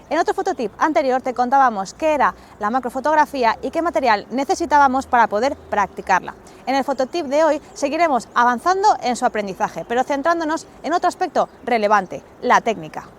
En otro fototip anterior te contábamos qué era la macrofotografía y qué material necesitábamos para poder practicarla. En el fototip de hoy seguiremos avanzando en su aprendizaje, pero centrándonos en otro aspecto relevante, la técnica.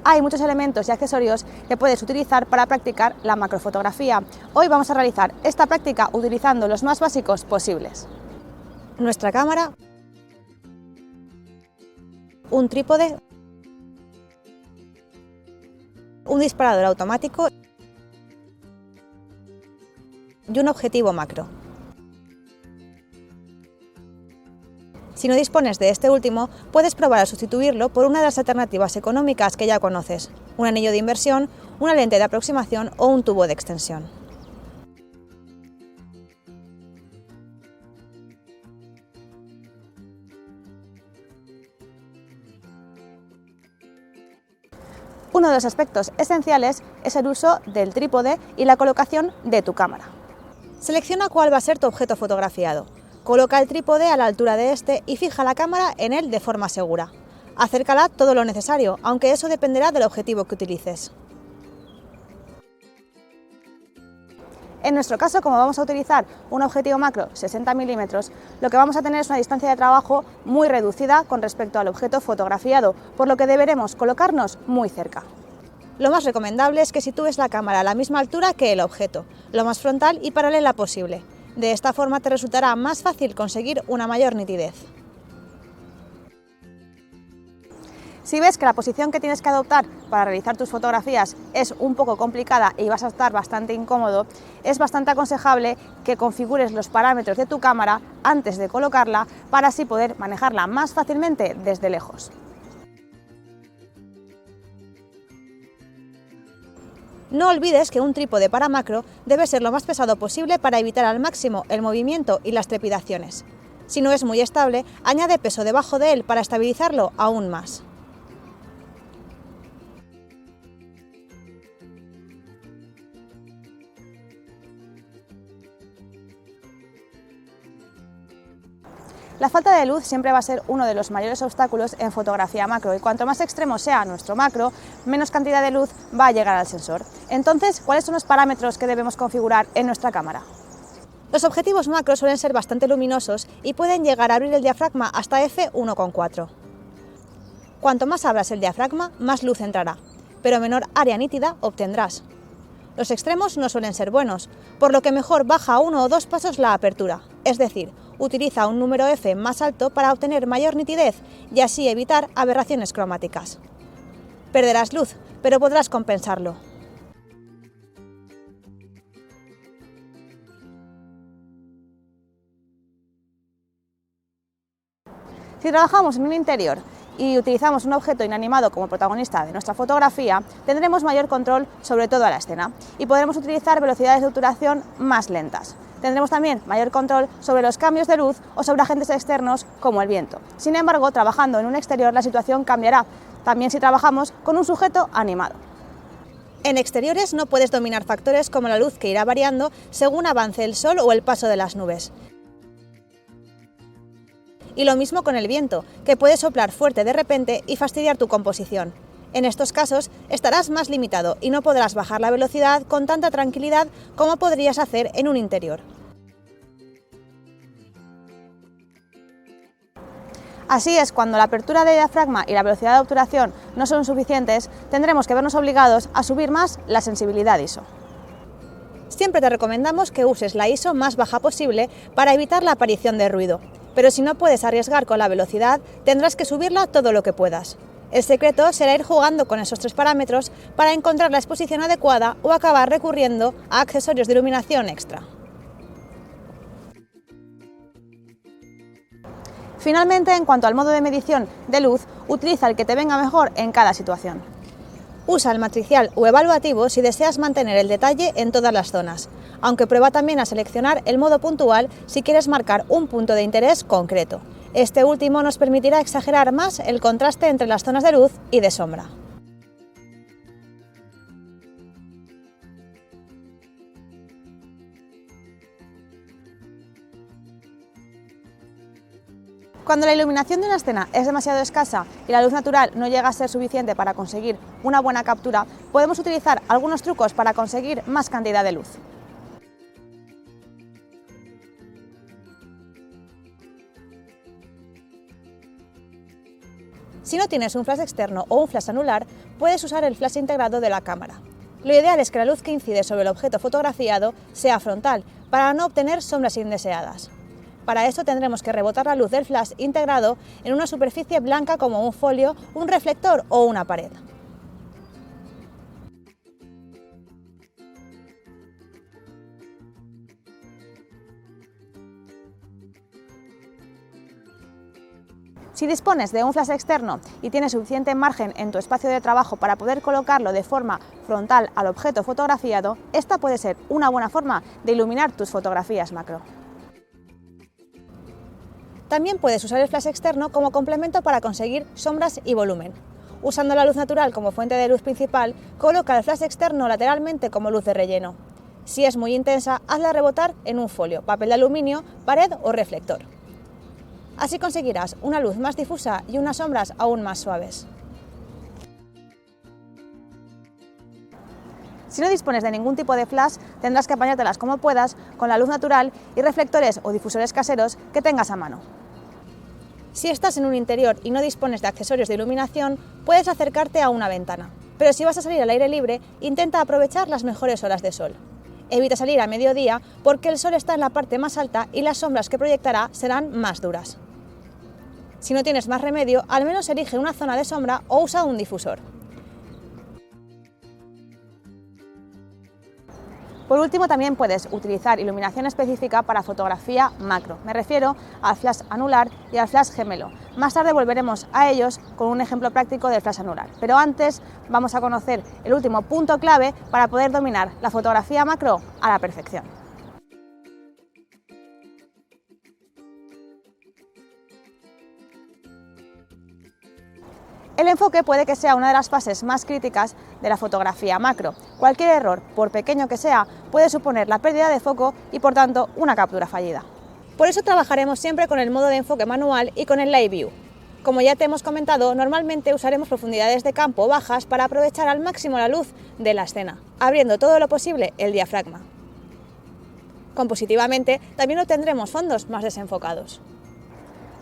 Hay muchos elementos y accesorios que puedes utilizar para practicar la macrofotografía. Hoy vamos a realizar esta práctica utilizando los más básicos posibles: nuestra cámara, un trípode, un disparador automático y un objetivo macro. Si no dispones de este último, puedes probar a sustituirlo por una de las alternativas económicas que ya conoces: un anillo de inversión, una lente de aproximación o un tubo de extensión. Uno de los aspectos esenciales es el uso del trípode y la colocación de tu cámara. Selecciona cuál va a ser tu objeto fotografiado. Coloca el trípode a la altura de este y fija la cámara en él de forma segura. Acércala todo lo necesario, aunque eso dependerá del objetivo que utilices. En nuestro caso, como vamos a utilizar un objetivo macro 60 mm, lo que vamos a tener es una distancia de trabajo muy reducida con respecto al objeto fotografiado, por lo que deberemos colocarnos muy cerca. Lo más recomendable es que sitúes la cámara a la misma altura que el objeto, lo más frontal y paralela posible. De esta forma te resultará más fácil conseguir una mayor nitidez. Si ves que la posición que tienes que adoptar para realizar tus fotografías es un poco complicada y vas a estar bastante incómodo, es bastante aconsejable que configures los parámetros de tu cámara antes de colocarla para así poder manejarla más fácilmente desde lejos. No olvides que un trípode para macro debe ser lo más pesado posible para evitar al máximo el movimiento y las trepidaciones. Si no es muy estable, añade peso debajo de él para estabilizarlo aún más. La falta de luz siempre va a ser uno de los mayores obstáculos en fotografía macro y cuanto más extremo sea nuestro macro, menos cantidad de luz va a llegar al sensor. Entonces, ¿cuáles son los parámetros que debemos configurar en nuestra cámara? Los objetivos macro suelen ser bastante luminosos y pueden llegar a abrir el diafragma hasta f1.4. Cuanto más abras el diafragma, más luz entrará, pero menor área nítida obtendrás. Los extremos no suelen ser buenos, por lo que mejor baja 1 o 2 pasos la apertura, es decir, utiliza un número f más alto para obtener mayor nitidez y así evitar aberraciones cromáticas. Perderás luz, pero podrás compensarlo. Si trabajamos en un interior y utilizamos un objeto inanimado como protagonista de nuestra fotografía, tendremos mayor control sobre toda la escena y podremos utilizar velocidades de obturación más lentas. Tendremos también mayor control sobre los cambios de luz o sobre agentes externos como el viento. Sin embargo, trabajando en un exterior la situación cambiará, también si trabajamos con un sujeto animado. En exteriores no puedes dominar factores como la luz que irá variando según avance el sol o el paso de las nubes. Y lo mismo con el viento, que puede soplar fuerte de repente y fastidiar tu composición. En estos casos estarás más limitado y no podrás bajar la velocidad con tanta tranquilidad como podrías hacer en un interior. Así es, cuando la apertura de diafragma y la velocidad de obturación no son suficientes, tendremos que vernos obligados a subir más la sensibilidad ISO. Siempre te recomendamos que uses la ISO más baja posible para evitar la aparición de ruido, pero si no puedes arriesgar con la velocidad, tendrás que subirla todo lo que puedas. El secreto será ir jugando con esos 3 parámetros para encontrar la exposición adecuada o acabar recurriendo a accesorios de iluminación extra. Finalmente, en cuanto al modo de medición de luz, utiliza el que te venga mejor en cada situación. Usa el matricial o evaluativo si deseas mantener el detalle en todas las zonas, aunque prueba también a seleccionar el modo puntual si quieres marcar un punto de interés concreto. Este último nos permitirá exagerar más el contraste entre las zonas de luz y de sombra. Cuando la iluminación de una escena es demasiado escasa y la luz natural no llega a ser suficiente para conseguir una buena captura, podemos utilizar algunos trucos para conseguir más cantidad de luz. Si no tienes un flash externo o un flash anular, puedes usar el flash integrado de la cámara. Lo ideal es que la luz que incide sobre el objeto fotografiado sea frontal, para no obtener sombras indeseadas. Para esto tendremos que rebotar la luz del flash integrado en una superficie blanca como un folio, un reflector o una pared. Si dispones de un flash externo y tienes suficiente margen en tu espacio de trabajo para poder colocarlo de forma frontal al objeto fotografiado, esta puede ser una buena forma de iluminar tus fotografías macro. También puedes usar el flash externo como complemento para conseguir sombras y volumen. Usando la luz natural como fuente de luz principal, coloca el flash externo lateralmente como luz de relleno. Si es muy intensa, hazla rebotar en un folio, papel de aluminio, pared o reflector. Así conseguirás una luz más difusa y unas sombras aún más suaves. Si no dispones de ningún tipo de flash, tendrás que apañártelas como puedas con la luz natural y reflectores o difusores caseros que tengas a mano. Si estás en un interior y no dispones de accesorios de iluminación, puedes acercarte a una ventana. Pero si vas a salir al aire libre, intenta aprovechar las mejores horas de sol. Evita salir a mediodía porque el sol está en la parte más alta y las sombras que proyectará serán más duras. Si no tienes más remedio, al menos elige una zona de sombra o usa un difusor. Por último, también puedes utilizar iluminación específica para fotografía macro. Me refiero al flash anular y al flash gemelo. Más tarde volveremos a ellos con un ejemplo práctico del flash anular. Pero antes vamos a conocer el último punto clave para poder dominar la fotografía macro a la perfección. El enfoque puede que sea una de las fases más críticas de la fotografía macro. Cualquier error, por pequeño que sea, puede suponer la pérdida de foco y, por tanto, una captura fallida. Por eso trabajaremos siempre con el modo de enfoque manual y con el Live View. Como ya te hemos comentado, normalmente usaremos profundidades de campo bajas para aprovechar al máximo la luz de la escena, abriendo todo lo posible el diafragma. Compositivamente, también obtendremos fondos más desenfocados.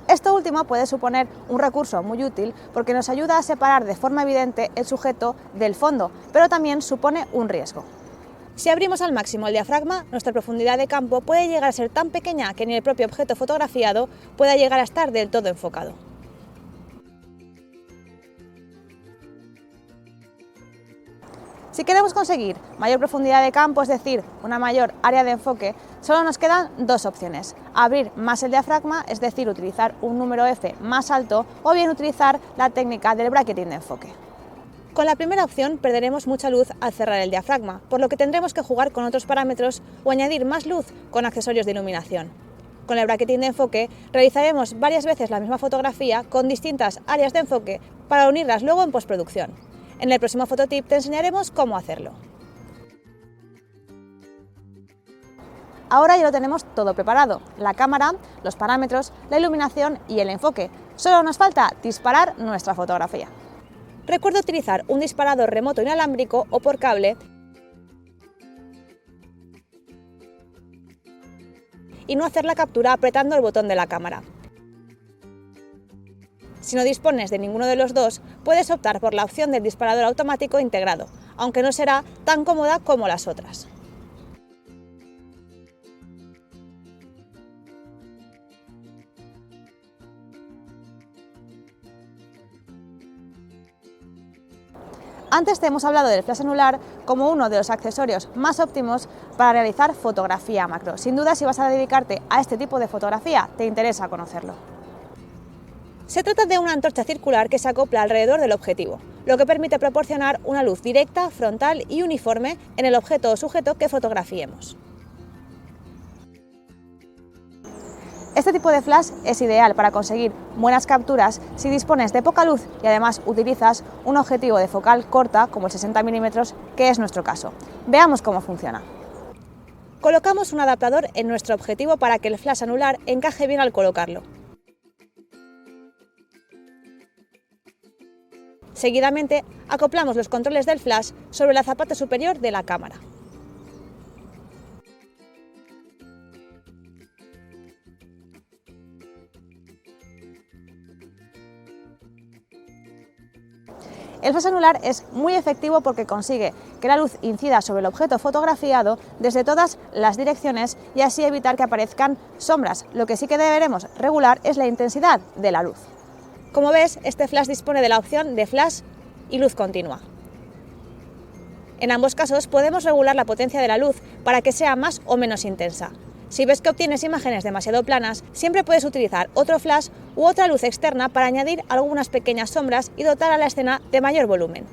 Esto último puede suponer un recurso muy útil porque nos ayuda a separar de forma evidente el sujeto del fondo, pero también supone un riesgo. Si abrimos al máximo el diafragma, nuestra profundidad de campo puede llegar a ser tan pequeña que ni el propio objeto fotografiado pueda llegar a estar del todo enfocado. Si queremos conseguir mayor profundidad de campo, es decir, una mayor área de enfoque, solo nos quedan dos opciones: abrir más el diafragma, es decir, utilizar un número F más alto, o bien utilizar la técnica del bracketing de enfoque. Con la primera opción perderemos mucha luz al cerrar el diafragma, por lo que tendremos que jugar con otros parámetros o añadir más luz con accesorios de iluminación. Con el bracketing de enfoque realizaremos varias veces la misma fotografía con distintas áreas de enfoque para unirlas luego en postproducción. En el próximo fototip te enseñaremos cómo hacerlo. Ahora ya lo tenemos todo preparado: la cámara, los parámetros, la iluminación y el enfoque. Solo nos falta disparar nuestra fotografía. Recuerda utilizar un disparador remoto inalámbrico o por cable y no hacer la captura apretando el botón de la cámara. Si no dispones de ninguno de los dos, puedes optar por la opción del disparador automático integrado, aunque no será tan cómoda como las otras. Antes te hemos hablado del flash anular como uno de los accesorios más óptimos para realizar fotografía macro. Sin duda, si vas a dedicarte a este tipo de fotografía, te interesa conocerlo. Se trata de una antorcha circular que se acopla alrededor del objetivo, lo que permite proporcionar una luz directa, frontal y uniforme en el objeto o sujeto que fotografiemos. Este tipo de flash es ideal para conseguir buenas capturas si dispones de poca luz y además utilizas un objetivo de focal corta como el 60 mm, que es nuestro caso. Veamos cómo funciona. Colocamos un adaptador en nuestro objetivo para que el flash anular encaje bien al colocarlo. Seguidamente, acoplamos los controles del flash sobre la zapata superior de la cámara. El flash anular es muy efectivo porque consigue que la luz incida sobre el objeto fotografiado desde todas las direcciones y así evitar que aparezcan sombras. Lo que sí que deberemos regular es la intensidad de la luz. Como ves, este flash dispone de la opción de flash y luz continua. En ambos casos podemos regular la potencia de la luz para que sea más o menos intensa. Si ves que obtienes imágenes demasiado planas, siempre puedes utilizar otro flash u otra luz externa para añadir algunas pequeñas sombras y dotar a la escena de mayor volumen.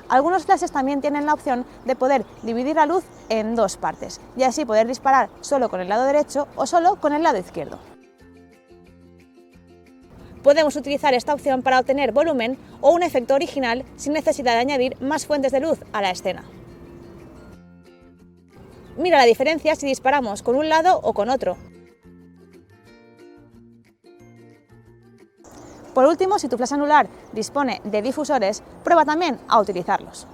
Algunos flashes también tienen la opción de poder dividir la luz en dos partes y así poder disparar solo con el lado derecho o solo con el lado izquierdo. Podemos utilizar esta opción para obtener volumen o un efecto original sin necesidad de añadir más fuentes de luz a la escena. Mira la diferencia si disparamos con un lado o con otro. Por último, si tu flash anular dispone de difusores, prueba también a utilizarlos.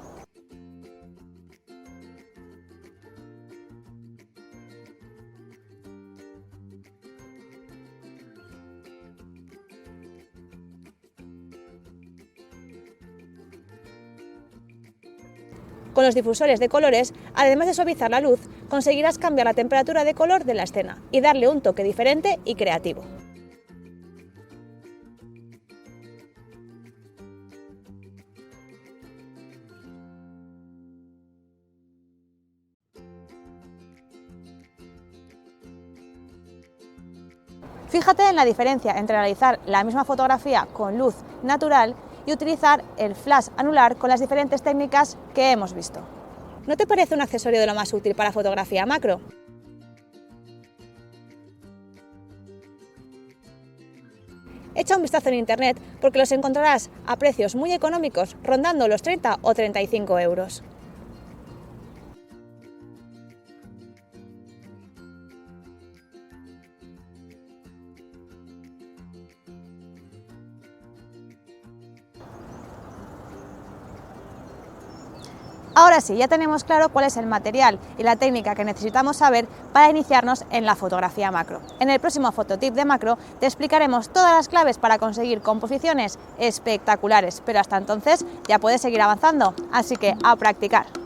Con los difusores de colores, además de suavizar la luz, conseguirás cambiar la temperatura de color de la escena y darle un toque diferente y creativo. Fíjate en la diferencia entre realizar la misma fotografía con luz natural y utilizar el flash anular con las diferentes técnicas que hemos visto. ¿No te parece un accesorio de lo más útil para fotografía macro? Echa un vistazo en internet porque los encontrarás a precios muy económicos, rondando los 30 o 35 euros. Ahora sí, ya tenemos claro cuál es el material y la técnica que necesitamos saber para iniciarnos en la fotografía macro. En el próximo Fototip de Macro te explicaremos todas las claves para conseguir composiciones espectaculares, pero hasta entonces ya puedes seguir avanzando, así que a practicar.